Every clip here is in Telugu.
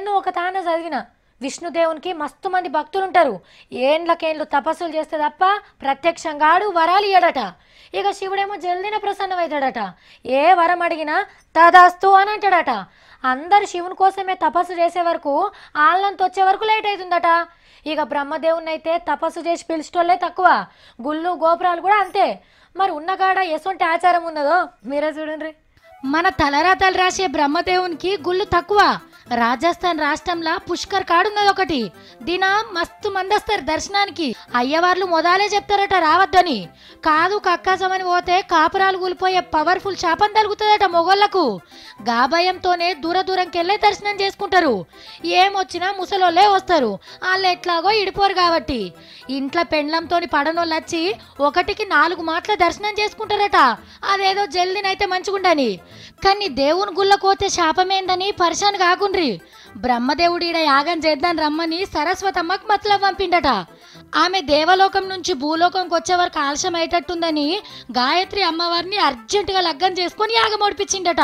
నేను ఒక తాన చదివిన విష్ణుదేవునికి మస్తు మంది భక్తులు ఉంటారు. ఏండ్లకేండ్లు తపస్సులు చేస్తే తప్ప ప్రత్యక్షంగా ఆడు వరాలు ఇయ్యడట. ఇక శివుడేమో జల్దిన ప్రసన్నమవుతాడట. ఏ వరం అడిగినా తదాస్తు అని అంటాడట. అందరు శివుని కోసమే తపస్సు చేసే వరకు ఆళ్ళంత వచ్చే వరకు లేట్ అవుతుందట. ఇక బ్రహ్మదేవుని అయితే తపస్సు చేసి పిలిచేటోళ్ళే తక్కువ, గుళ్ళు గోపురాలు కూడా అంతే. మరి ఉన్నగాడ ఎసొంటి ఆచారం ఉన్నదో మీరే చూడండి. మన తలరాతలు రాసే బ్రహ్మదేవునికి గుళ్ళు తక్కువ. రాజస్థాన్ రాష్ట్రంలో పుష్కర్ కాడున్నది ఒకటి. దిన మస్తు మంది వస్తారు దర్శనానికి. అయ్యవార్లు మొదలే చెప్తారట రావద్దని. కాదు కక్కాసమని పోతే కాపురాలు కూలిపోయే పవర్ఫుల్ శాపం తలుగుతుందట మొగోళ్లకు. గాభయంతోనే దూరంకెళ్ళే దర్శనం చేసుకుంటారు. ఏమొచ్చినా ముసలోళ్ళే వస్తారు, వాళ్ళు ఎట్లాగో ఇడిపోరు కాబట్టి. ఇంట్లో పెండ్లంతో పడనోళ్ళు వచ్చి 1కి 4 మాటల దర్శనం చేసుకుంటారట. అదేదో జల్దినైతే మంచిగుండని. కానీ దేవుని గుళ్ళకోతే శాపమేందని పరిశాన్ కాకుండ్రి. బ్రహ్మదేవుడి యాగం చేద్దాం రమ్మని సరస్వతమ్మకు మతలబ్ పంపిండట. ఆమె దేవలోకం నుంచి భూలోకంకి వచ్చే వరకు ఆలస్యం అయ్యేటట్టుందని గాయత్రి అమ్మవారిని అర్జెంటుగా లగ్గం చేసుకొని యాగం ఓడిపించిండట.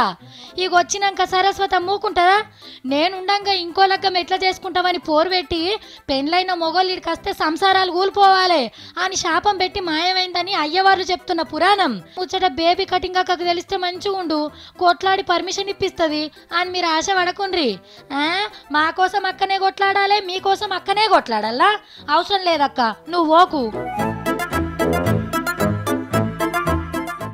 ఇక వచ్చినాక సరస్వతి మూకుంటుందా, నేనుండంగా ఇంకో లగ్గం ఎట్లా చేసుకుంటామని పోరు పెట్టి పెండ్లైన మొగోళ్ళు ఇడికొస్తే సంసారాలు కూలిపోవాలి అని శాపం పెట్టి మాయమైందని అయ్యవారు చెప్తున్న పురాణం. ముచ్చట బేబీ కటింగ్ అక్కకు తెలిస్తే మంచిగా ఉండు, కొట్లాడి పర్మిషన్ ఇప్పిస్తుంది అని మీరు ఆశ పడకుండ్రి. మా కోసం అక్కనే కొట్లాడాలి, మీకోసం అక్కనే కొట్లాడాలా? అవసరం లేదక్క, నువ్వు ఓకు.